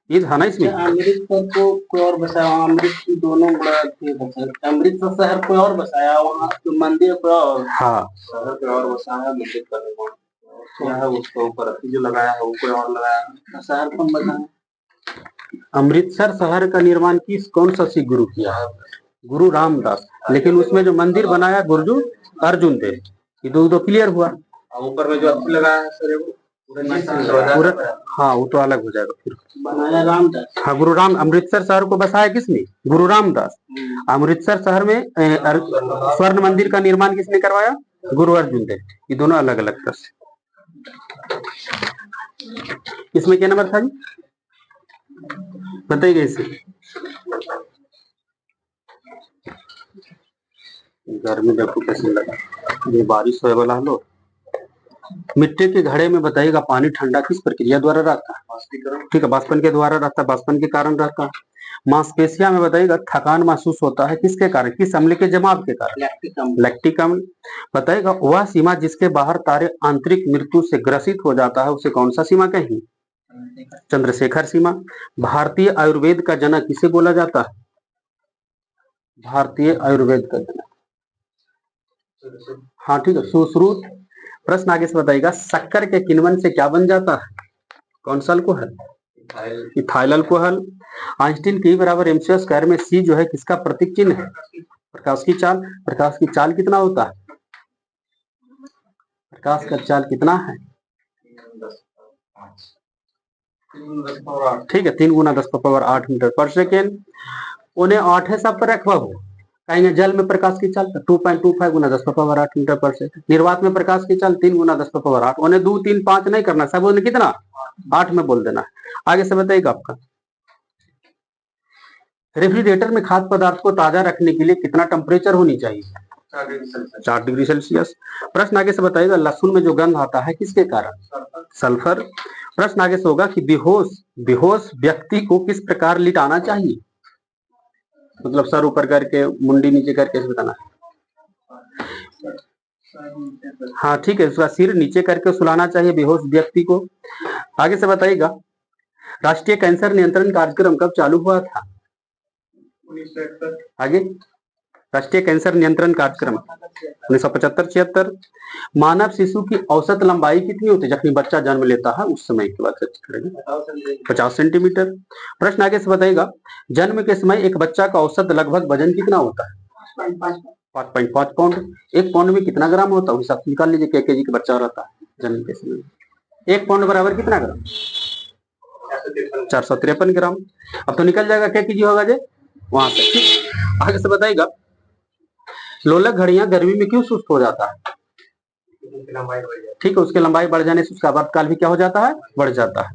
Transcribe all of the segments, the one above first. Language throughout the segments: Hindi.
ये था ना इसमें। अमृतसर को कोई और बसाया, अमृत दोनों बड़ा बसाया, अमृतसर शहर कोई और बसाया, वहाँ तो मंदिर कोई और, हाँ शहर कोई और बसाया, मंदिर का निर्माण किया है, उसके ऊपर जो लगाया है वो कोई और लगाया, शहर कौन बनाया? अमृतसर शहर का निर्माण किस कौन सा सिख गुरु किया? गुरु रामदास। लेकिन उसमें जो मंदिर बनाया गुरु अर्जुन देव। ये दो क्लियर हुआ। ऊपर में जो अच्छी लगाया है सर वो पूरा, हाँ वो तो अलग हो जाएगा फिर। बनाया रामदास। हाँ गुरु राम। अमृतसर शहर को बसाया किसने? गुरु रामदास। अमृतसर शहर में स्वर्ण मंदिर का निर्माण किसने करवाया? गुरु अर्जुन देव। ये दोनों अलग अलग प्रश्न। इसमें क्या नंबर था जी? बताइए इसे। गर्मी देखो कैसे लगा, ये बारिश होने वाला है। लो, मिट्टी के घड़े में बताइएगा पानी ठंडा किस प्रक्रिया द्वारा रहता है? ठीक है, वाष्पन के द्वारा रहता है, वाष्पन के कारण रहता है। मांसपेशिया में बताइएगा थकान महसूस होता है किसके कारण? किस अम्ल के जमाव के कारण? लैक्टिक अम्ल। बताइएगा वह सीमा जिसके बाहर तारे आंतरिक मृत्यु से ग्रसित हो जाता है उसे कौन सा सीमा कहेंगे? चंद्रशेखर सीमा। भारतीय आयुर्वेद का जनक किसे बोला जाता है? भारतीय आयुर्वेद का जनक, हाँ ठीक है, सुश्रुत। प्रश्न आगे से बताइएगा शक्कर के किण्वन से क्या बन जाता है? कौन सा अल्कोहल? Ethyl alcohol. आइंस्टीन की बराबर एमसीओ स्क्वायर में सी जो है किसका प्रतीक चिन्ह है? प्रकाश की चाल। प्रकाश की चाल कितना होता है? प्रकाश का चाल कितना है? ठीक है, 3 × 10⁸ मीटर पर सेकेंड। उन्हें 8 है सब पर रखवा हो कहेंगे। जल में प्रकाश की चाल 2.25 × 10⁸ मीटर पर सेकेंड। निर्वात में प्रकाश की चाल 3 × 10⁸। उन्हें 2, 3, 5 नहीं करना, सब उन्हें कितना 8 में बोल देना। आगे से बताइएगा आपका रेफ्रिजरेटर में खाद्य पदार्थ को ताजा रखने के लिए कितना टेम्परेचर होनी चाहिए? 4 डिग्री सेल्सियस। प्रश्न आगे से बताइएगा लहसुन में जो गंध आता है किसके कारण? सल्फर। प्रश्न आगे से होगा कि बेहोश व्यक्ति को किस प्रकार लिटाना चाहिए? मतलब सर ऊपर करके मुंडी नीचे करके बताना है। हाँ ठीक है, उसका सिर नीचे करके सुलाना चाहिए बेहोश व्यक्ति को। आगे से बताइएगा राष्ट्रीय कैंसर नियंत्रण कार्यक्रम कब चालू हुआ था? 1971। आगे राष्ट्रीय कैंसर नियंत्रण कार्यक्रम 1975-76। मानव शिशु की औसत लंबाई कितनी होती है जब बच्चा जन्म लेता है उस समय की बात करेंगे? 50 सेंटीमीटर। प्रश्न आगे से बताइएगा जन्म के समय एक बच्चा का औसत लगभग वजन कितना होता है? 5.5 पाउंड। एक पाउंड में कितना ग्राम होता है हिसाब निकाल लीजिए। क्या केजी का बच्चा रहता है जन्म के समय? 1 पाउंड बराबर कितना ग्राम? 453 ग्राम। अब तो निकल जाएगा क्या केजी होगा जे वहां से। आगे से बताइएगा लोलक घड़ियां गर्मी में क्यों सुस्त हो जाता है? ठीक है, उसकी लंबाई बढ़ जाने से उसका आवर्तकाल भी क्या हो जाता है? बढ़ जाता है।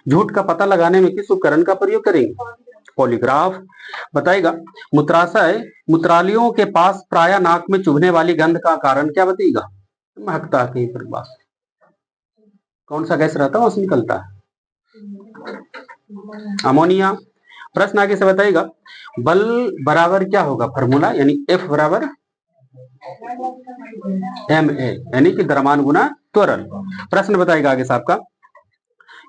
झूठ का पता लगाने में किस उपकरण का प्रयोग करेंगे? पॉलीग्राफ। बताइएगा मूत्राशय मूत्रालयों के पास प्राय नाक में चुभने वाली गंध का कारण क्या बताइएगा? महकता है कहीं पर बात। कौन सा गैस रहता है वहां से निकलता है? अमोनिया। प्रश्न आगे से बताइएगा बल बराबर क्या होगा? फॉर्मूला यानी F बराबर ma यानी कि द्रव्यमान गुना त्वरण। प्रश्न बताइएगा आगे से आपका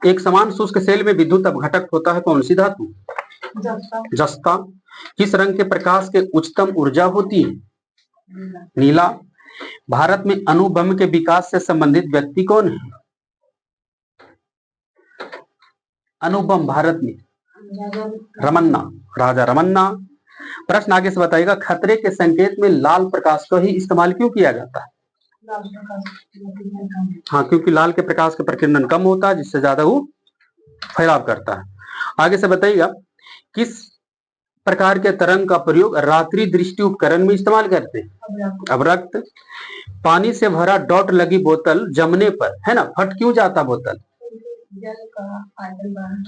एक समान शुष्क सेल में विद्युत अपघटक होता है कौन सी धातु? जस्ता। किस रंग के प्रकाश के उच्चतम ऊर्जा होती है? नीला। भारत में अणुबम के विकास से संबंधित व्यक्ति कौन है? अणुबम भारत में रमन्ना, राजा रमन्ना। प्रश्न आगे से बताइएगा खतरे के संकेत में लाल प्रकाश का ही इस्तेमाल क्यों किया जाता है? हाँ क्योंकि लाल के प्रकाश का प्रकीर्णन कम होता है जिससे ज्यादा वो फैलाव करता है। आगे से बताइएगा किस प्रकार के तरंग का प्रयोग रात्रि दृष्टि उपकरण में इस्तेमाल करते हैं? अवरक्त। पानी से भरा डॉट लगी बोतल जमने पर है ना फट क्यों जाता बोतल?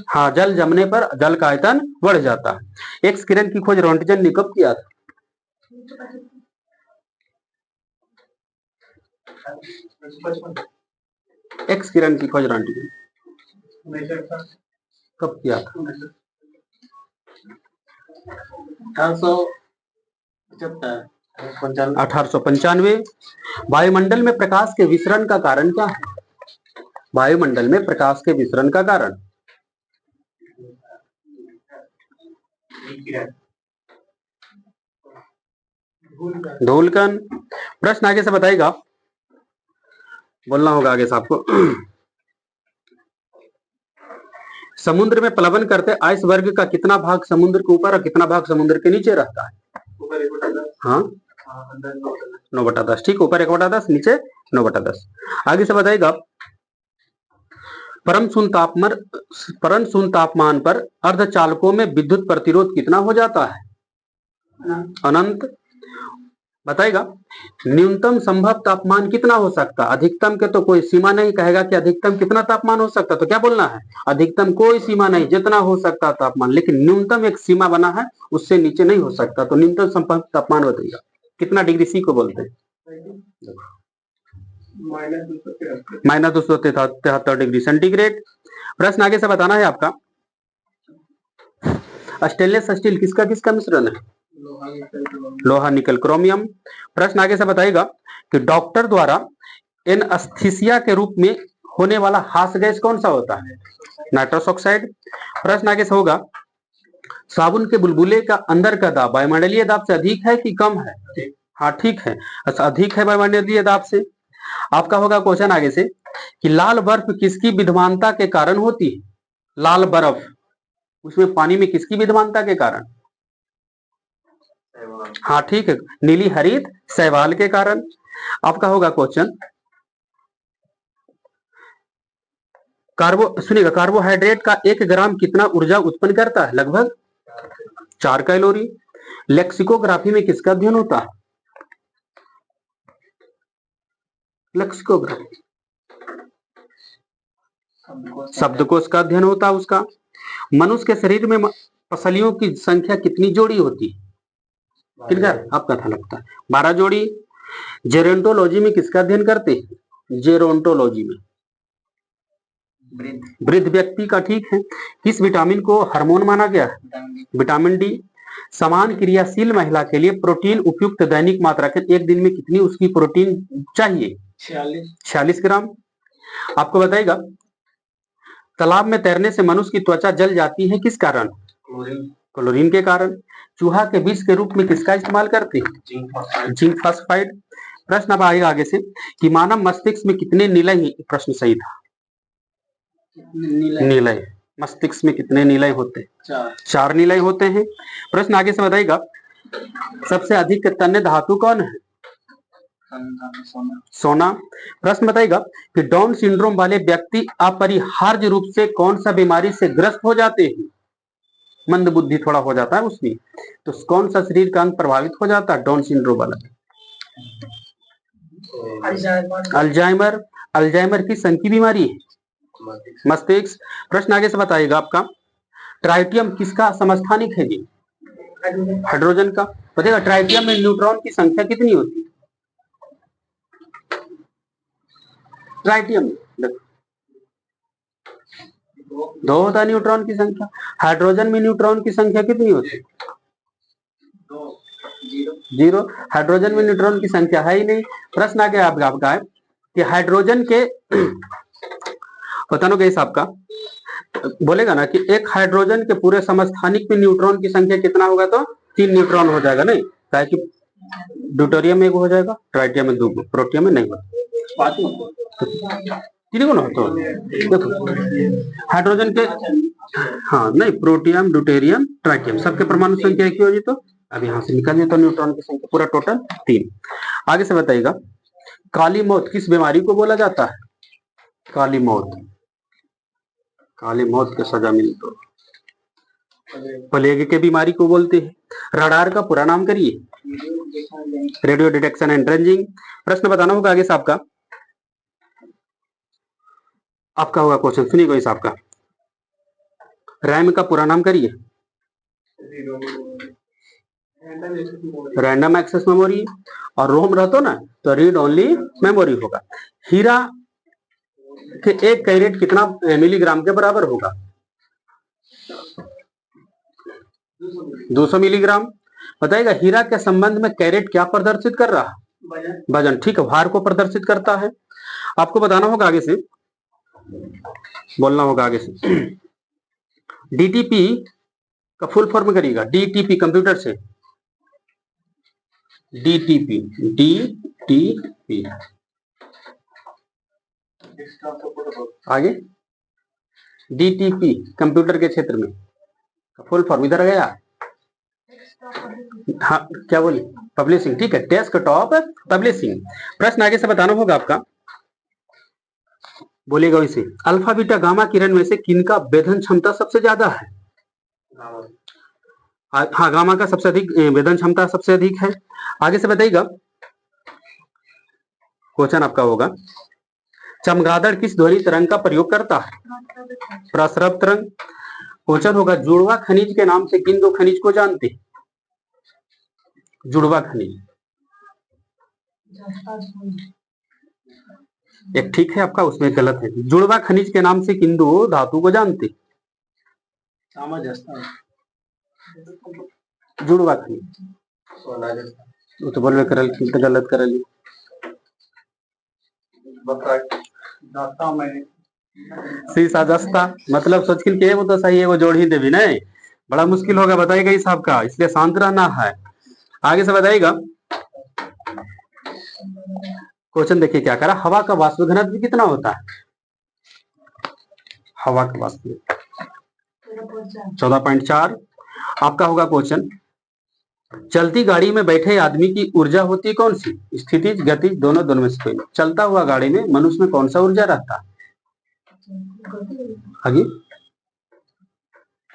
हाँ जल जमने पर जल का आयतन बढ़ जाता है। एक्स किरण की खोज रोंटगन ने कब किया था? एक्स किरण की खोज रोंटगन कब किया था? 1895। वायुमंडल में प्रकाश के विसरण का कारण क्या है? वायुमंडल में प्रकाश के विसरण का कारण? धूलकण। प्रश्न आगे से बताइएगा, बोलना होगा आगे से आपको। समुद्र में प्लवन करते आइसबर्ग का कितना भाग समुद्र के ऊपर और कितना भाग समुद्र के नीचे रहता है? हाँ, 9/10। ठीक, ऊपर 1/10, नीचे 9/10। आगे से बताइएगा, परम शून्य तापमान पर अर्धचालकों में विद्युत प्रतिरोध कितना हो जाता है? अनंत। बताइएगा, न्यूनतम संभव तापमान कितना हो सकता है? अधिकतम के तो कोई सीमा नहीं, कहेगा कि अधिकतम कितना तापमान हो सकता है, तो क्या बोलना है? अधिकतम कोई सीमा नहीं, जितना हो सकता तापमान, लेकिन न्यूनतम एक सीमा बना है, उससे नीचे नहीं हो सकता। तो न्यूनतम संभव तापमान बताइएगा कितना डिग्री सी को बोलते हैं? -273 डिग्री सेंटीग्रेड। प्रश्न आगे से बताना है आपका, स्टेनलेस स्टील किसका किसका मिश्रण है? लोहा निकल क्रोमियम। प्रश्न आगे से बताइएगा कि डॉक्टर द्वारा एनेस्थीसिया के रूप में होने वाला हास्य गैस कौन सा होता है? Nitrous oxide. प्रश्न आगे से होगा, साबुन के बुलबुले का अंदर का दाब वायुमंडलीय दाब से अधिक है कि कम है? हाँ ठीक है, अच्छा अधिक है वायुमंडलीय दाब से। आपका होगा क्वेश्चन आगे से कि लाल बर्फ किसकी विद्यमानता के कारण होती है? लाल बर्फ उसमें पानी में किसकी विद्यमानता के कारण? हाँ ठीक है, नीली हरित शैवाल के कारण। आपका होगा क्वेश्चन, सुनिएगा, कार्बोहाइड्रेट का 1 ग्राम कितना ऊर्जा उत्पन्न करता है? लगभग 4 कैलोरी। लेक्सिकोग्राफी में किसका अध्ययन होता है? लेक्सिकोग्राफी शब्दकोश का अध्ययन होता है उसका। मनुष्य के शरीर में पसलियों की संख्या कितनी जोड़ी होती है? कितना आपका था लगता है? 12 जोड़ी। जेरोंटोलॉजी में किसका अध्ययन करते हैं? जेरोंटोलॉजी में वृद्ध व्यक्ति का। ठीक है, किस विटामिन को हार्मोन माना गया है? Vitamin D. समान क्रियाशील महिला के लिए प्रोटीन उपयुक्त दैनिक मात्रा के एक दिन में कितनी उसकी प्रोटीन चाहिए? 46 ग्राम। आपको बताएगा, तालाब में तैरने से मनुष्य की त्वचा जल जाती है किस कारण? क्लोरीन के कारण। चूहा के विष के रूप में किसका इस्तेमाल करते हैं? Zinc phosphide. प्रश्न अब आएगा आगे से कि मानव मस्तिष्क में कितने निलय? प्रश्न सही था, निलय। मस्तिष्क में कितने निलय होते हैं? 4 निलय होते हैं। प्रश्न आगे से बताइएगा, सबसे अधिक तन्य धातु कौन है? सोना। प्रश्न बताइएगा कि डाउन सिंड्रोम वाले व्यक्ति अपरिहार्य रूप से कौन सा बीमारी से ग्रस्त हो जाते हैं? मंद बुद्धि थोड़ा हो जाता है उसमें, तो कौन सा शरीर का अंग प्रभावित हो जाता है डाउन सिंड्रोम वाला? अल्जाइमर। अल्जाइमर किस संघ की बीमारी है? मस्तिष्क। प्रश्न आगे से बताइएगा आपका, ट्राइटियम किसका समस्थानिक है? जी हाइड्रोजन का। बताइएगा, ट्राइटियम में न्यूट्रॉन की संख्या कितनी होती है? ट्राइटियम देखो 2 होता है न्यूट्रॉन की संख्या। हाइड्रोजन में न्यूट्रॉन की संख्या कितनी होती है? 0। हाइड्रोजन में न्यूट्रॉन की संख्या है ही नहीं। प्रश्न आ गया आपका है कि हाइड्रोजन के बतानो गैस आपका बोलेगा ना कि एक हाइड्रोजन के पूरे समस्थानिक में न्यूट्रॉन की संख्या कितना होगा? तो 3 न्यूट्रॉन हो जाएगा, नहीं क्या कि ड्यूटेरियम में 1 हो जाएगा, ट्राइटियम में 2, प्रोटियम में नहीं होगा। तीन को ना तो देखो हाइड्रोजन के, हाँ नहीं, प्रोटियम ड्यूटेरियम ट्राइटियम सबके परमाणु संख्या एक ही होगी, तो अब यहाँ से निकालिए तो न्यूट्रॉन की संख्या पूरा टोटल 3। आगे से बताइएगा, काली मौत किस बीमारी को बोला जाता है? काली मौत, काली मौत की सजा मिली तो प्लेग के बीमारी को बोलते हैं। रडार का पूरा नाम करिए, रेडियो डिटेक्शन एंड रेंजिंग। प्रश्न बताना होगा आगे से आपका होगा क्वेश्चन, सुनिएगा इस आपका, रैम का पूरा नाम करिए। Random access memory. और रोम रहतो ना तो रीड ओनली मेमोरी होगा। हीरा के 1 कैरेट कितना मिलीग्राम के बराबर होगा? 200 मिलीग्राम। बताइएगा, हीरा के संबंध में कैरेट क्या प्रदर्शित कर रहा है? वजन। ठीक है, भार को प्रदर्शित करता है। आपको बताना होगा आगे से बोलना होगा आगे से। डीटीपी का फुल फॉर्म करिएगा, डीटीपी कंप्यूटर से, डीटीपी, डीटीपी। आगे डीटीपी कंप्यूटर के क्षेत्र में फुल फॉर्म इधर गया। हाँ क्या बोले, पब्लिशिंग, ठीक है, डेस्कटॉप पब्लिशिंग। प्रश्न आगे से बताना होगा आपका, बोलेगा वैसे। अल्फा बीटा गामा किरण में से किनका वेधन क्षमता सबसे ज्यादा है? हाँ गामा का सबसे अधिक वेधन क्षमता सबसे अधिक है। आगे से बताइएगा, क्वेश्चन आपका होगा, चमगादड़ किस ध्वनि तरंग का प्रयोग करता है? प्रस्रव तरंग। क्वेश्चन होगा, जुड़वा खनिज के नाम से किन दो खनिज को जानते हैं? जुड़वा खनिज, एक ठीक है आपका, उसमें गलत है। जुड़वा खनिज के नाम से किन दो धातु को जानते? जुड़वा खनिज, वो तो बोलवे करल, तो गलत करल। शीशा जस्ता, मतलब सोचकिन के वो तो सही है, वो जोड़ ही देवी नहीं, बड़ा मुश्किल होगा बताइएगा इस आपका, इसलिए शांत रहना है। आगे से बताइएगा, क्वेश्चन देखिए क्या करा, हवा का वाष्प घनत्व कितना होता है? हवा का वाष्प 14.4। आपका होगा क्वेश्चन, चलती गाड़ी में बैठे आदमी की ऊर्जा होती है कौन सी? स्थितिज, गतिज, दोनों में से कोई। चलता हुआ गाड़ी में मनुष्य में कौन सा ऊर्जा रहता है? आगे,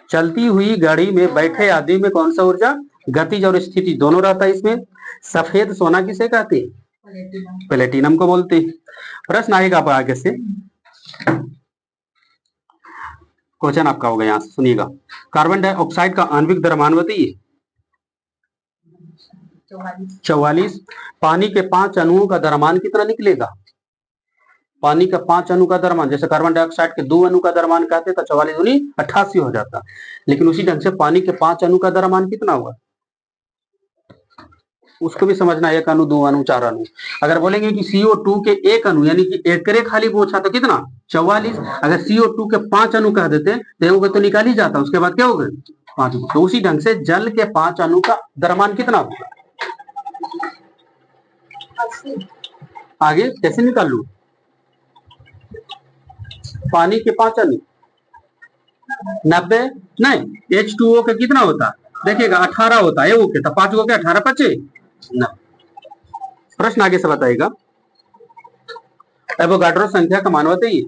चलती हुई गाड़ी में बैठे आदमी में कौन सा ऊर्जा? गतिज और स्थिति दोनों रहता है इसमें। सफेद सोना किसे कहते हैं? प्लेटिनम को बोलते हैं। प्रश्न आएगा आप आगे से, क्वेश्चन आपका होगा, यहां से सुनिएगा, कार्बन डाइऑक्साइड का आणविक द्रव्यमान बताइए। 44। पानी के 5 अणुओं का द्रव्यमान कितना निकलेगा? पानी का 5 अणु का द्रव्यमान, जैसे कार्बन डाइऑक्साइड के 2 अणु का द्रव्यमान कहते तो 44 दूनी 88 हो जाता, लेकिन उसी ढंग से पानी के 5 अणु का द्रव्यमान कितना हुआ, उसको भी समझना, 1 अणु, 2 अणु, 4 अणु। अगर बोलेंगे कि CO2 के 1 अणु यानी कि एकरे खाली पूछा तो कितना? 44। अगर CO2 के 5 अणु कह देते तो निकाल ही जाता, उसके बाद क्या होगा? 5। तो उसी ढंग से जल के 5 अणु का द्रव्यमान कितना होगा? आगे कैसे निकाल लू? पानी के 5 अणु 90 नहीं, H2O का कितना होता है देखिएगा? 18 होता है, ओके, तो 5 को क्या 18 बचे ना। प्रश्न आगे से बताइएगा, एवोगाड्रो संख्या का मान बताइए।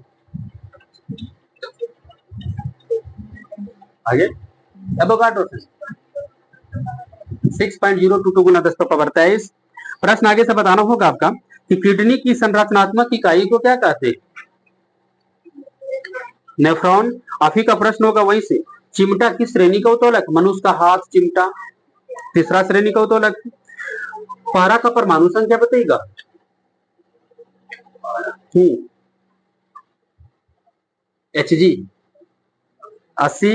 आगे एवोगाड्रो 6.022 गुना 10⁻23। प्रश्न आगे से बताना होगा आपका कि किडनी की संरचनात्मक इकाई को क्या कहते हैं? नेफ्रॉन। अभी का प्रश्न होगा वहीं से, चिमटा किस श्रेणी का उत्तोलक? मनुष्य का हाथ चिमटा तीसरा श्रेणी का उत्तोलक। पारा का परमाणु संख्या बताइएगा। Hg 80।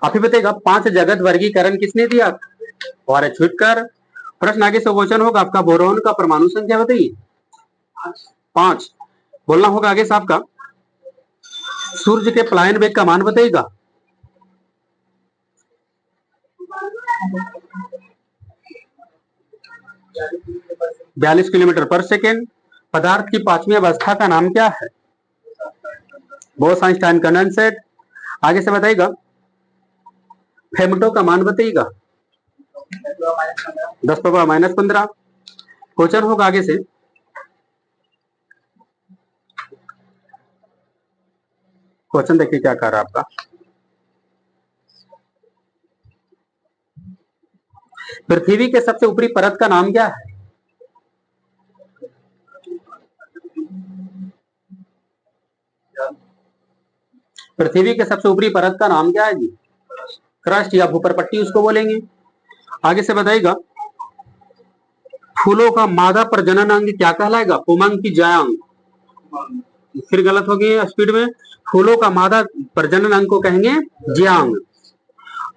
अभी बताइएगा, 5 जगत वर्गीकरण किसने दिया? और छुटकर। प्रश्न आगे से क्वेश्चन होगा आपका, बोरोन का परमाणु संख्या बताइए। 5। बोलना होगा आगे से आपका, सूर्य के पलायन वेग का मान बताइएगा। बयालीस किलोमीटर पर सेकेंड। पदार्थ की 5वीं अवस्था का नाम क्या है? बोस-आइंस्टाइन कंडेंसेट। आगे से बताइएगा, फेमटो का मान बताइएगा। 10⁻−15। क्वेश्चन होगा आगे से, क्वेश्चन देखिए क्या कर रहा है आपका, पृथ्वी के सबसे ऊपरी परत का नाम क्या है? पृथ्वी के सबसे ऊपरी परत का नाम क्या है जी? क्रस्ट या भूपरपट्टी उसको बोलेंगे। आगे से बताइएगा, फूलों का मादा प्रजनन अंग क्या कहलाएगा? पुमंग की जयांग। फिर गलत हो गई स्पीड में, फूलों का मादा प्रजनन अंग को कहेंगे ज्यांग।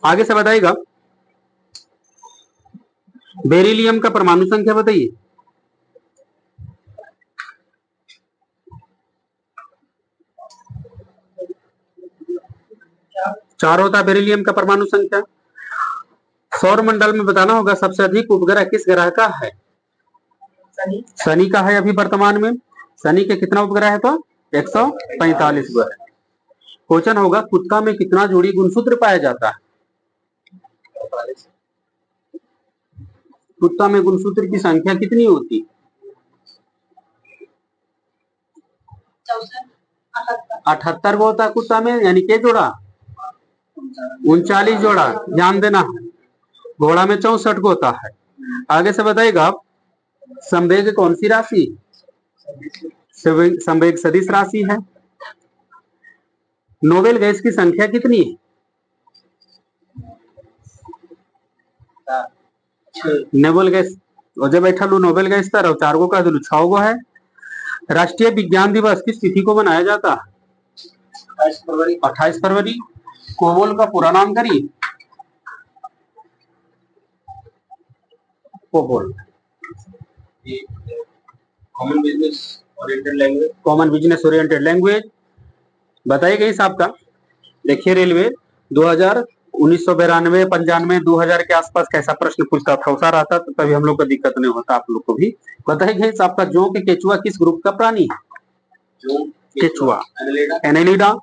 आगे से बताइएगा, बेरिलियम का परमाणु संख्या बताइए। 4 होता है बेरिलियम का परमाणु संख्या। सौर मंडल में बताना होगा सबसे अधिक उपग्रह किस ग्रह का है। शनि का है अभी वर्तमान में। शनि के कितना उपग्रह है तो 145 उपग्रह। क्वेश्चन होगा कुत्ता में कितना जोड़ी गुणसूत्र पाया जाता है। कुत्ता में गुणसूत्र की संख्या कितनी होती। 78 को होता है कुत्ता में, यानी के जोड़ा 39 जोड़ा, ध्यान देना। घोड़ा में 64 को होता है। आगे से बताइएगा संवेग कौन सी राशि। संवेग सदिश राशि है। नोबेल गैस की संख्या कितनी है। नोबेल गैस जब बैठा लू नोबेल गैस तर 4 गो कह दिलू 6 गो है। राष्ट्रीय विज्ञान दिवस किस तिथि को मनाया जाता है। 28 फरवरी। कोबोल का पूरा नाम करिए। COBOL common business oriented language. बताइएगा इस आपका। देखिए रेलवे 1992 95 2000 के आसपास कैसा प्रश्न पूछता था, उसा रहता तो तभी हम लोग को दिक्कत नहीं होता, आप लोग को भी। बताइए इस आपका जोंक केचुआ किस ग्रुप का प्राणी है। केचुआ एनेलिडा।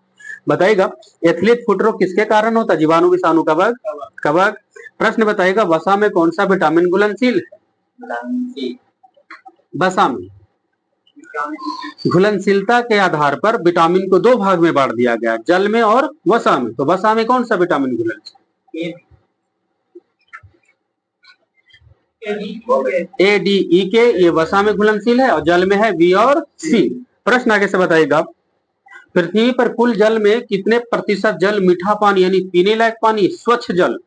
बताइएगा एथलीट फुट रोग किसके कारण होता है। जीवाणु विषाणु कवक कवक। प्रश्न बताइएगा वसा में कौन सा विटामिन घुलनशील है। वसा में घुलनशीलता के आधार पर विटामिन को 2 भाग में बांट दिया गया, जल में और वसा में। तो वसा में कौन सा विटामिन घुलनशील। ए डी ई के, ये वसा में घुलनशील है और जल में है बी और सी। प्रश्न आगे से बताइएगा पृथ्वी पर कुल जल में कितने प्रतिशत जल मीठा पानी यानी पीने लायक पानी स्वच्छ जल।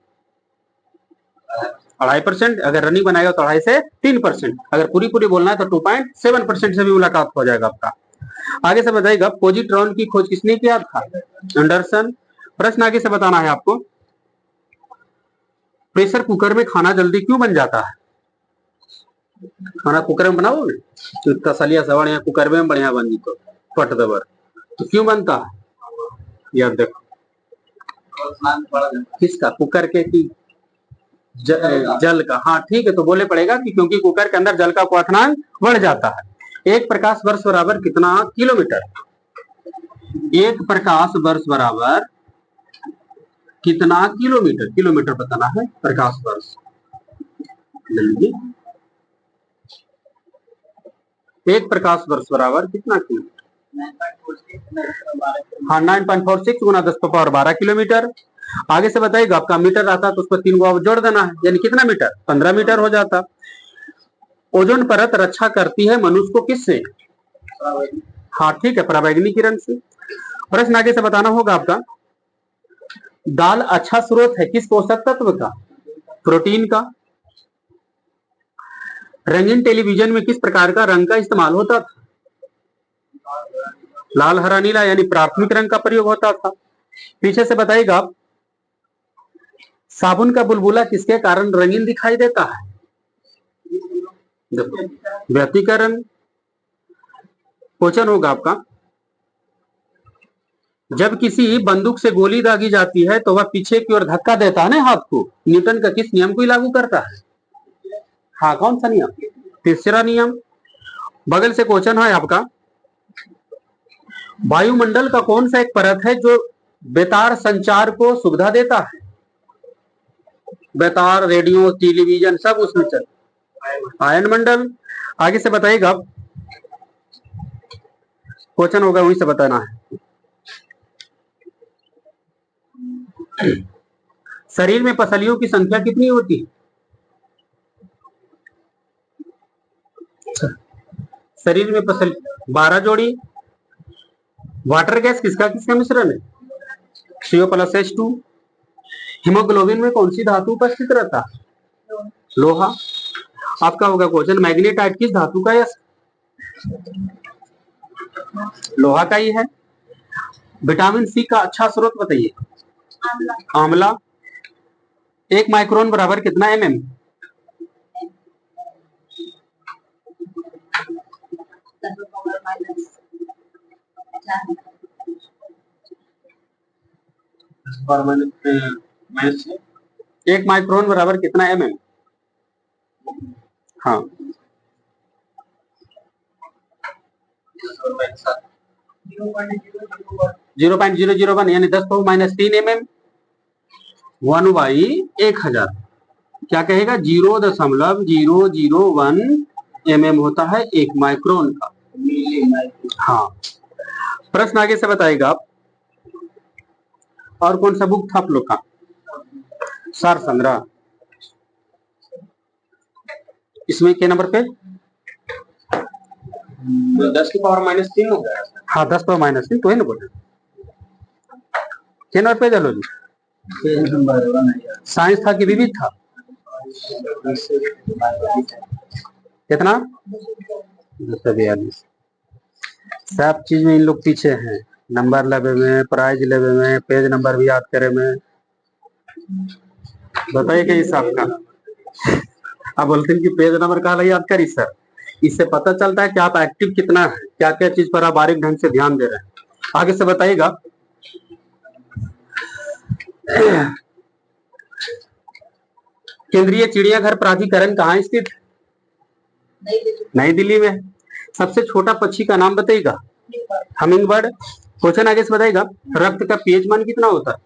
2.5%। अगर रनिंग बनाएगा तो 2.5 से 3%। अगर पूरी पूरी बोलना है तो 2.7% से भी मुलाकात हो जाएगा आपका। आगे से बताइएगा पोजिट्रॉन की खोज किसने किया था। एंडरसन। प्रश्न आगे से बताना है आपको प्रेशर कुकर में खाना जल्दी क्यों बन जाता है। खाना कुकर में बनाओ तो तसलिया सवाल यहाँ कुकर में बढ़िया बन जी तो फट दबर तो क्यों बनता है। यार देखो किसका कुकर के की जल का। हाँ ठीक है तो बोले पड़ेगा कि क्योंकि कुकर के अंदर जल का क्वथनांक बढ़ जाता है। एक प्रकाश वर्ष बराबर कितना किलोमीटर। एक प्रकाश वर्ष बराबर कितना किलोमीटर। किलोमीटर बताना है प्रकाश वर्ष। एक प्रकाश वर्ष बराबर कितना किलोमीटर। हाँ 9.46 गुना 10⁻12 किलोमीटर। आगे से बताइएगा आपका मीटर आता तो उस पर 3 गो जोड़ देना है, यानी कितना मीटर 15 मीटर हो जाता। ओजोन परत रक्षा करती है मनुष्य को किससे। हाँ ठीक है पराबैंगनी किरण से। प्रश्न आगे से बताना होगा आपका दाल अच्छा स्रोत है किस पोषक तत्व का। प्रोटीन का। रंगीन टेलीविजन में किस प्रकार का रंग का इस्तेमाल होता था। लाल हरा नीला, यानी प्राथमिक रंग का प्रयोग होता था। पीछे से बताइएगा आप साबुन का बुलबुला किसके कारण रंगीन दिखाई देता है। देखो व्यतिकरण। क्वेश्चन होगा आपका जब किसी बंदूक से गोली दागी जाती है तो वह पीछे की ओर धक्का देता है ना हाथ को, न्यूटन का किस नियम को ही लागू करता है। हाँ कौन सा नियम। तीसरा नियम। बगल से क्वेश्चन है आपका वायुमंडल का कौन सा एक परत है जो बेतार संचार को सुविधा देता है। बेतार रेडियो टेलीविजन सब उसमें चल। आयन मंडल। आगे से बताइएगा क्वेश्चन होगा वहीं से बताना है। शरीर में पसलियों की संख्या कितनी होती है। शरीर में पसल 12 जोड़ी। वाटर गैस किसका किसका मिश्रण है। CO+H2। हीमोग्लोबिन में कौन सी धातु उपस्थित रहता है। लोहा। आपका होगा क्वेश्चन मैग्नेटाइट किस धातु का है। लोहा का ही है। विटामिन सी का अच्छा स्रोत बताइए। आंवला। 1 माइक्रोन बराबर कितना mm। एक माइक्रोन बराबर कितना mm? हाँ 0.001 यानी 10⁻³ mm 1/1000 क्या कहेगा 0.001 mm होता है 1 माइक्रोन का। हाँ प्रश्न आगे से बताएगा आप। और कौन सा बुक था आप लोग का? सार संग्रह। इसमें के नंबर पे 10⁻³ हो गया। हाँ 10⁻³ तो है ना बोले के नंबर पे चलो जी। साइंस था कि विविध था? कितना 242। सब चीज में इन लोग पीछे हैं, नंबर लेवे में, प्राइज लेवे में, पेज नंबर भी याद करे में। बताइए क्या हिसाब का? अब बोलते हैं कि पेज नंबर कहा याद करी सर, इससे पता चलता है कि आप एक्टिव कितना है, क्या क्या चीज पर आप बारीक ढंग से ध्यान दे रहे हैं। आगे से बताइएगा। केंद्रीय चिड़ियाघर प्राधिकरण कहाँ स्थित? नई दिल्ली में। सबसे छोटा पक्षी का नाम बताइएगा। Humming bird. क्वेश्चन आगे से बताइएगा। रक्त का पीएच मान कितना होता है?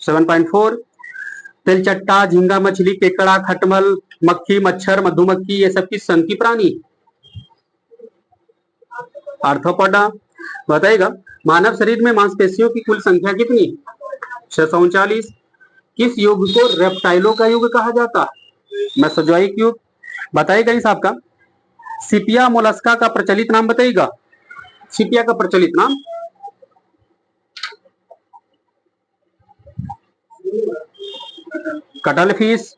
7.4। तिलचट्टा, झींगा मछली, केकड़ा, खटमल, मक्खी, मच्छर, मधुमक्खी ये सब किस संघ की प्राणी? आर्थ्रोपोडा। बताइएगा मानव शरीर में मांसपेशियों की कुल संख्या कितनी? 639। किस युग को रेप्टाइलों का युग कहा जाता है? मेसोजोइक युग। बताइएगा इस आपका सिपिया मोलस्का का प्रचलित नाम बताइएगा। सिपिया का प्रचलित नाम? Cuttle fish.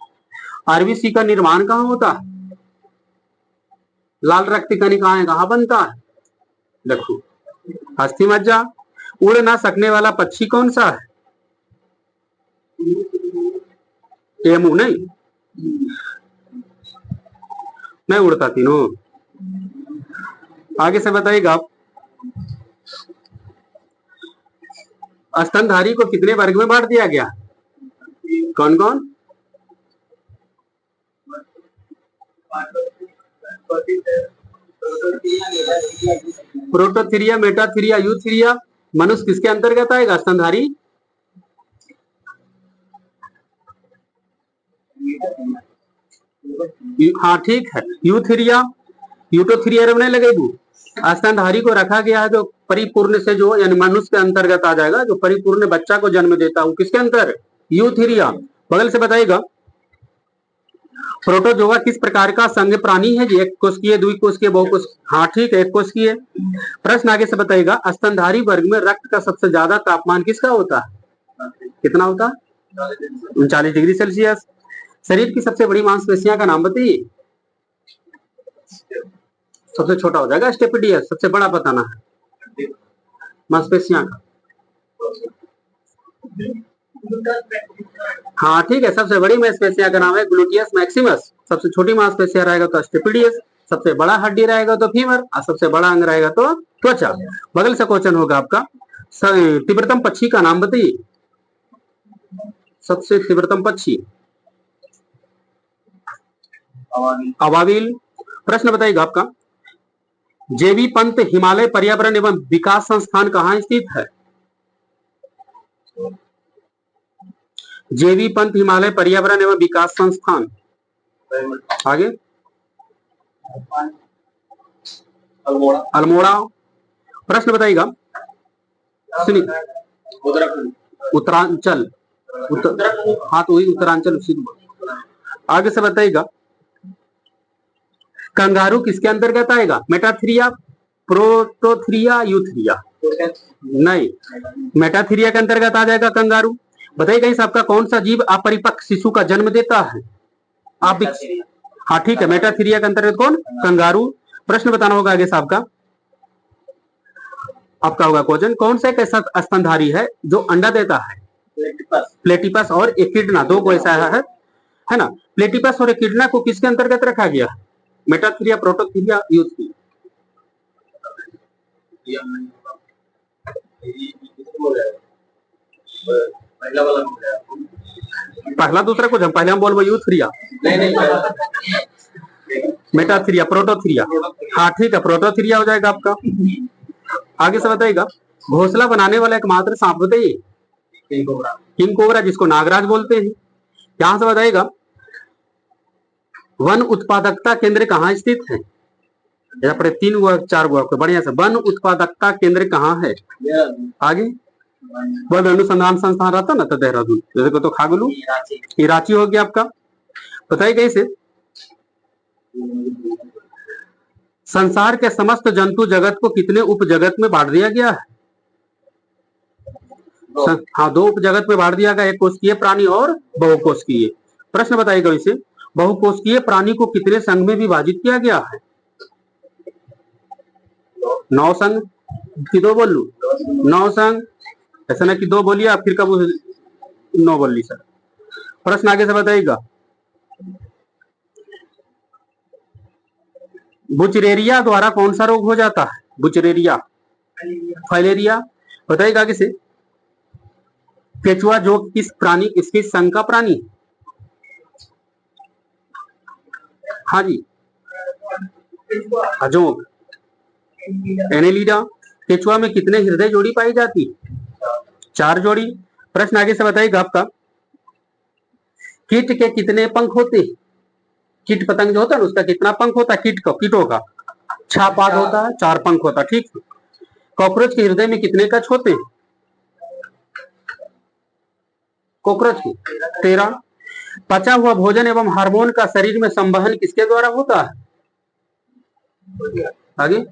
आरबीसी का निर्माण कहाँ होता है? लाल रक्त कणिकाएं कहाँ बनता है? देखो अस्थि मज्जा। उड़ ना सकने वाला पक्षी कौन सा है? एमू नहीं, नहीं उड़ता तीनों। आगे से बताइएगा आप। स्तनधारी को कितने वर्ग में बांट दिया गया? कौन कौन? Prototheria, Metatheria, Eutheria. मनुष्य किसके अंतर्गत आएगा? स्तनधारी। हाँ ठीक है, यूथीरिया। यूटोथीरिया नहीं लगेगी। स्तनधारी को रखा गया है जो परिपूर्ण से जो यानी मनुष्य के अंतर्गत आ जाएगा, जो परिपूर्ण बच्चा को जन्म देता है वो किसके अंतर? यूथीरिया। बगल से बताइएगा। प्रोटोजोआ किस प्रकार का संघ प्राणी है जी? एक कोशिकीय, द्विकोशिकीय, बहुकोशिकीय? हाँ ठीक है, एक कोशिकीय। प्रश्न आगे से बताइएगा। स्तनधारी वर्ग में रक्त का सबसे ज्यादा तापमान किसका होता है? कितना होता है? 39 डिग्री सेल्सियस। शरीर की सबसे बड़ी मांसपेशियां का नाम बताइए। सबसे छोटा हो जाएगा स्टेपिडियस, सबसे बड़ा बताना है मांसपेशियां का। हाँ ठीक है, सबसे बड़ी मांसपेशियां का नाम है ग्लूटियस मैक्सिमस। सबसे छोटी मांसपेशियां रहेगा तो स्टेपिडियस। सबसे बड़ा हड्डी रहेगा तो फीमर, और सबसे बड़ा अंग रहेगा तो त्वचा। बगल से क्वेश्चन होगा आपका। तीव्रतम पक्षी का नाम बताइए। सबसे तीव्रतम पक्षी? अवाविल। प्रश्न बताइएगा आपका। जेबी पंत हिमालय पर्यावरण एवं विकास संस्थान कहाँ स्थित है? जेबी पंत हिमालय पर्यावरण एवं विकास संस्थान। आगे अल्मोड़ा। प्रश्न बताइएगा। सुनिए उत्तरांचल। हाँ तो वही उत्तरांचल। आगे से बताइएगा। कंगारू किसके अंतर्गत आएगा? Metatheria, Prototheria, Eutheria? नहीं, मेटाथीरिया के अंतर्गत आ जाएगा कंगारू। बताइएगा इस आपका कौन सा जीव अपरिपक्व शिशु का जन्म देता है? आप हाँ ठीक है, मेटाथीरिया के अंतर्गत कौन? कंगारू। प्रश्न बताना होगा आगे साहब का। आपका होगा क्वेश्चन। कौन सा एक ऐसा स्तनधारी है जो अंडा देता है? प्लेटिपस और एकिडना, दो को ऐसा है ना। प्लेटिपस और एकिडना को किसके अंतर्गत रखा गया? Metatheria, Prototheria, Eutheria? पहला वाला हो गया। पहला दूसरा कुछ हम पहले हम बोलबो यूथ्रिया, नहीं मेटाथ्रिया, प्रोटोथ्रिया। हाँ ठीक है, प्रोटोथ्रिया हो जाएगा आपका। आगे से बताइएगा, घोंसला बनाने वाला एकमात्र सांप बताइए। किंग कोबरा, जिसको नागराज बोलते हैं। यहां से बताइएगा, वन उत्पादकता केंद्र कहाँ स्थित है? यहाँ पर 3 हुआ 4 हुआ, बढ़िया से। वन उत्पादकता केंद्र कहाँ है? आगे वन अनुसंधान संस्थान रहता ना, तो देहरादून। जैसे को तो खागलू, ये रांची हो गया आपका। बताइए कैसे, संसार के समस्त जंतु जगत को कितने उप जगत में बांट दिया गया है? हाँ, 2 उप जगत में बांट दिया गया, एक कोशिकीय प्राणी और बहुकोशिकीय। प्रश्न बताइएगा इसे, बहुकोशिकीय प्राणी को कितने संघ में विभाजित किया गया है? 9 संघ कि 2 बोल लू? 9 संघ। ऐसा ना कि 2 बोलिए आप फिर कब 9 बोल ली सर। प्रश्न आगे से बताइएगा, बुचरेरिया द्वारा कौन सा रोग हो जाता है? बुचरेरिया, फाइलेरिया। बताइएगा आगे से, केचुआ जोक किस प्राणी, किसके संघ का प्राणी? हाँ जी, अजोग, एनेलिडा। केचुआ में कितने हृदय जोड़ी पाई जाती? 4 जोड़ी। प्रश्न आगे से बताइएगा आपका, कीट के कितने पंख होते? कीट पतंग जो होता है ना, उसका कितना पंख होता है? कीटों का 6 पाद होता है, 4 पंख होता है। ठीक। कॉकरोच के हृदय में कितने कक्ष होते हैं? कॉकरोच के 13। पचा हुआ भोजन एवं हार्मोन का शरीर में संवहन किसके द्वारा होता है? आगे,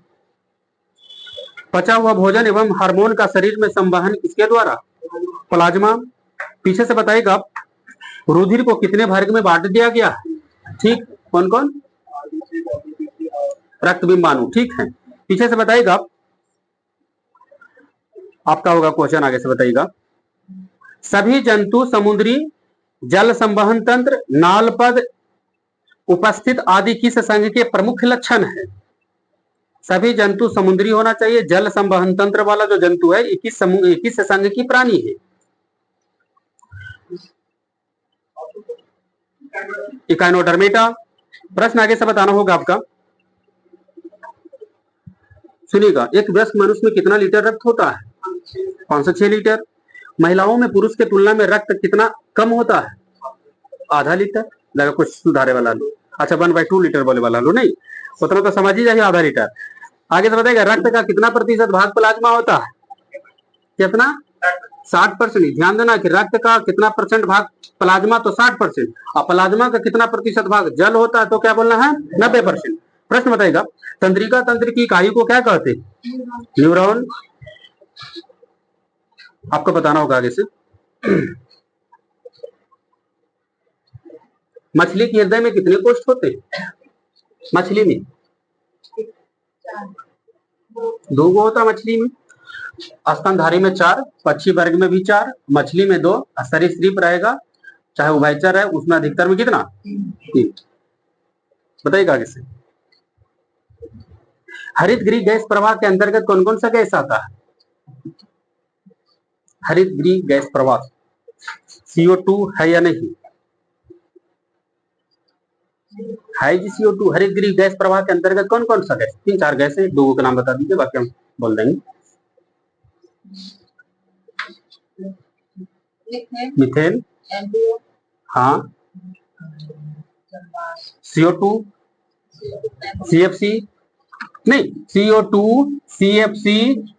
पचा हुआ भोजन एवं हार्मोन का शरीर में संवहन किसके द्वारा? प्लाज्मा। पीछे से बताइएगा, रुधिर को कितने वर्ग में बांट दिया गया? ठीक, कौन कौन? रक्त बिंबाणु। ठीक है। पीछे से बताइएगा, आपका होगा क्वेश्चन, आगे से बताइएगा, सभी जंतु समुद्री जल संवहन तंत्र, नालपद, उपस्थित आदि किस संघ के प्रमुख लक्षण है? सभी जंतु समुद्री होना चाहिए, जल संवहन तंत्र वाला जो जंतु है, किस संघ की प्राणी है? इकाइनोडर्मेटा। प्रश्न आगे से बताना होगा आपका, सुनिएगा, एक वयस्क मनुष्य में कितना लीटर रक्त होता है? 506 लीटर। महिलाओं में पुरुष के तुलना में रक्त कितना कम होता है? आधा लीटर। लगा कुछ सुधारे वाला लो, अच्छा 1/2 लीटर बोले वाला लो, नहीं उतना तो समझ ही जाइए, आधा लीटर। आगे से बताएगा, रक्त का कितना प्रतिशत भाग प्लाज्मा होता है? कितना? 60%। ध्यान देना कि रक्त का कितना परसेंट भाग प्लाज्मा, तो 60%। और प्लाज्मा का कितना प्रतिशत भाग जल होता है, तो क्या बोलना है? 90%। प्रश्न बताएगा, तंत्रिका तंत्र की इकाई को क्या कहते हैं? न्यूरॉन। आपको बताना होगा आगे से। मछली के हृदय में कितने कोष्ठ होते हैं? मछली में 2 गो होता है मछली में। स्तनधारी में 4, पक्षी वर्ग में भी 4, मछली में 2, सरीसृप रहेगा चाहे उभयचर है, उसमें अधिकतर में कितना? 3। बताइएगा आगे से, हरित गृह गैस प्रवाह के अंतर्गत कौन कौन सा गैस आता है? हरित गृह गैस प्रवाह, CO2 है या नहीं? है जी, CO2 हरित गृह गैस प्रवाह के अंतर्गत कौन कौन सा गैस? 3-4 गैस है, 2 का नाम बता दीजिए, बाकी हम बोल देंगे। मीथेन, हाँ, CO2, CFC नहीं, CO2, CFC,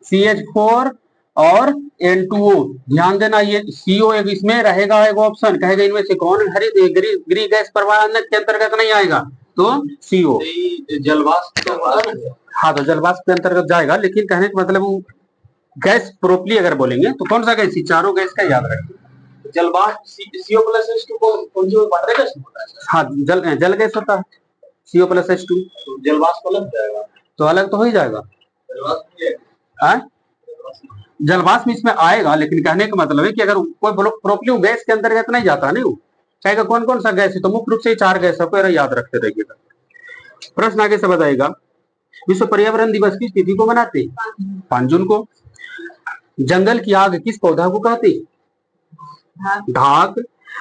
CH4 और N2O। ध्यान देना, ये CO एक इसमें रहेगा, एक ऑप्शन कहेगा इनमें से कौन हरित गृह गैस प्रवाह के अंतर्गत नहीं आएगा, तो CO। जलवाष्प तो, हाँ, तो जलवाष्प के अंतर्गत जाएगा, लेकिन कहने का मतलब गैस प्रोपली अगर बोलेंगे तो कौन सा गैस? चारों गैस का याद रखिए। जलवाष्प CO+H2 कौन जो वाटर गैस होता है? हाँ, जल गैस होता है CO+H2। जलवाष्प अलग जाएगा, तो अलग तो हो ही जाएगा। जलवाष्प इसमें आएगा, लेकिन कहने का मतलब है कि अगर कोई प्रोपली गैस के अंतर्गत नहीं जाता, नहीं कहेगा कौन कौन सा गैस है, तो मुख्य रूप से 4 गैस को याद रखते रहिएगा। प्रश्न आगे से बताइएगा, विश्व पर्यावरण दिवस की तिथि को मनाते हैं 5 जून को। जंगल की आग किस पौधा को कहते हैं? ढाक।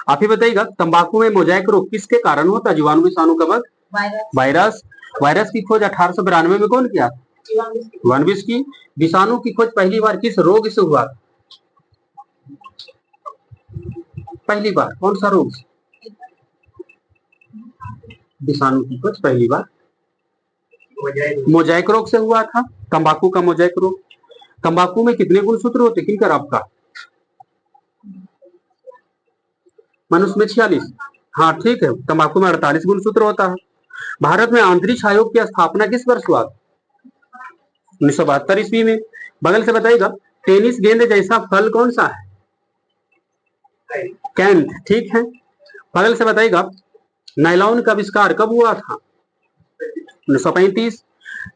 आप ही बताइएगा, तंबाकू में मोजाइक रोग किसके कारण होता है? जीवाणु, विषाणु, कवक, वायरस। वायरस की खोज 1892 में कौन किया? वानविस की। विषाणु की खोज पहली बार किस रोग से हुआ? पहली बार कौन सा रोग? विषाणु की खोज पहली बार मोजाइक रोग से हुआ था। तंबाकू का मोजाइक रोग। तंबाकू में कितने गुणसूत्र होते? किनकर? आपका मनुष्य में 46। हाँ ठीक है, तंबाकू में 48 गुणसूत्र होता है। भारत में अंतरिक्ष आयोग की स्थापना किस वर्ष हुआ? 1972 ईस्वी में। बगल से बताइएगा, टेनिस गेंद जैसा फल कौन सा है? कैंथ। ठीक है। बगल से बताइएगा, नायलॉन का आविष्कार कब हुआ था? 1935।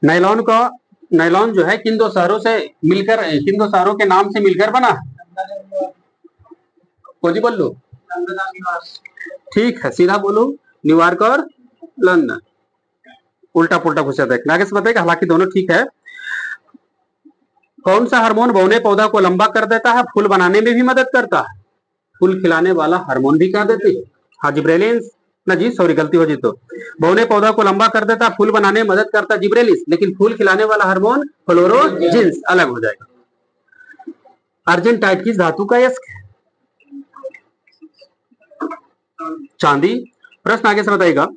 नायलॉन जो है किन दो शहरों से मिलकर, किन दो शहरों के नाम से मिलकर बना है? कोजी बोलो। ठीक है, सीधा बोलो, न्यूयॉर्क और लंदन। उल्टा पुल्टा पूछा देखना। आगे से बताइएगा, हालांकि दोनों ठीक है। कौन सा हार्मोन बौने पौधा को लंबा कर देता है, फूल बनाने में भी मदद करता है? फूल खिलाने वाला हार्मोन भी कह देते हैं। हाँ, जिब्रेलिन्स। ना जी, सॉरी, गलती हो जी। तो बौने पौधा को लंबा कर देता, फूल बनाने में मदद करता जिब्रेलिस, लेकिन फूल खिलाने वाला हार्मोन फ्लोरोजिन्स, अलग हो जाएगा। अर्जेंटाइट किस धातु का यस्क है? चांदी। प्रश्न आगे से बताइएगा,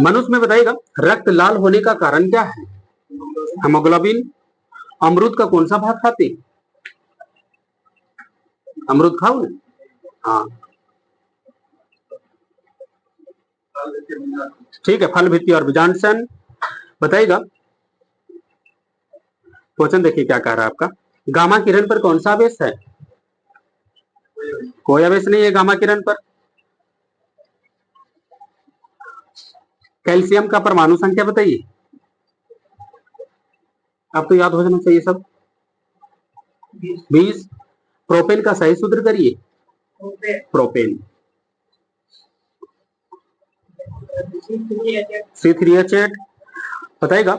मनुष्य में बताइएगा, रक्त लाल होने का कारण क्या है? हेमोग्लोबिन। अमरूद का कौन सा भाग खाते? अमरूद खाओ ना। हाँ ठीक है, फल, भित्ति और बीजांडसन। बताइएगा, क्वेश्चन देखिए क्या कह रहा है आपका। गामा किरण पर कौन सा आवेश है? कोई आवेश नहीं है गामा किरण पर। कैल्शियम का परमाणु संख्या बताइए। आपको याद हो जाना चाहिए सब। 20। प्रोपेन का सही सूत्र करिए। Propane C3H8। बताइएगा,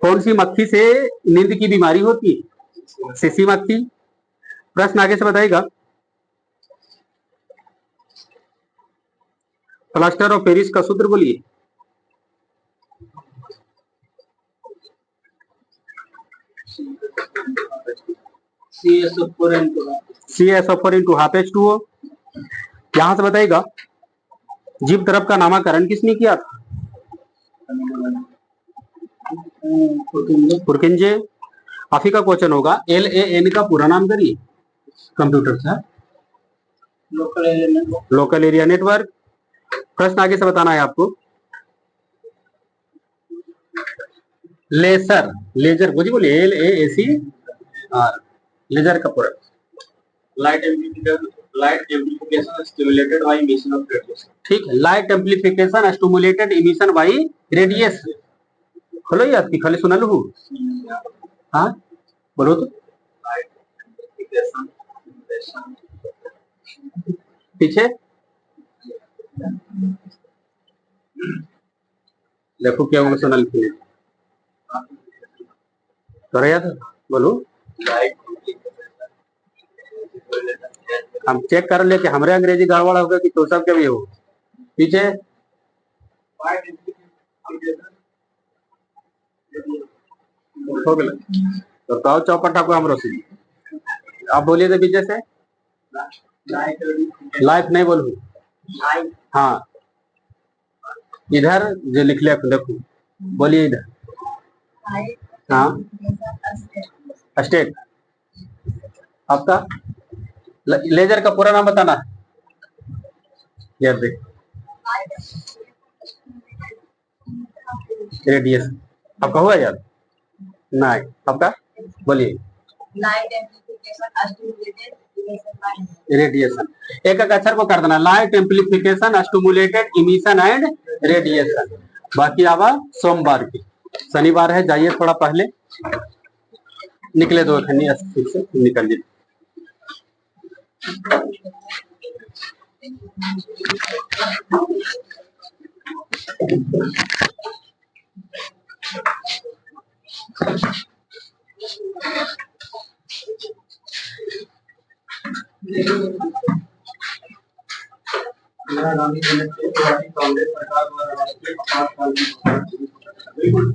कौन सी मक्खी से नींद की बीमारी होती है? सीसी मक्खी। प्रश्न आगे से बताइएगा, प्लास्टर ऑफ पेरिस का सूत्र बोलिए। CSO4 into half H2O। यहां से बताइएगा, जीव द्रव का नामकरण किसने किया था? पुरकिंजे। आफी का क्वेश्चन होगा, LAN का पूरा नाम करिए कंप्यूटर से। Local area network. प्रश्न आगे से बताना है आपको, लेसर, लेजर बोलिए, LACR, लेजर का पूरा। Light amplification stimulated by emission of radiation. ठीक है, light amplification stimulated emission bye radiation. खोलो याद की खाली सुना लू। हाँ बोलो तो। पीछे देखो क्या होगा, सुना लिखिए। तो याद बोलो। हम चेक कर ले कि हमारे अंग्रेजी गड़बड़ होगा कि तो सब के भी हो। पीछे हो गया तो ताऊ चौपटा को हम रोसी। आप बोलिए तो पीछे से। लाइफ नहीं बोलू। हाँ, इधर जो लिख लिया देखो, बोलिए इधर। हाँ, स्टेट। आपका लेजर का पूरा नाम बताना है। यार देख, रेडिएशन। आपका हुआ याद? नहीं। आपका बोलिए। रेडिएशन। एक एक अक्षर को कर देना, light amplification stimulated emission and radiation. बाकी आवा सोमवार की, शनिवार है, जाइए थोड़ा पहले निकले, दो खन्नी से निकल जाए। इंदिरा गांधी जयंती कांग्रेस सरकार द्वारा राष्ट्रीय आपातकालीन बिल्कुल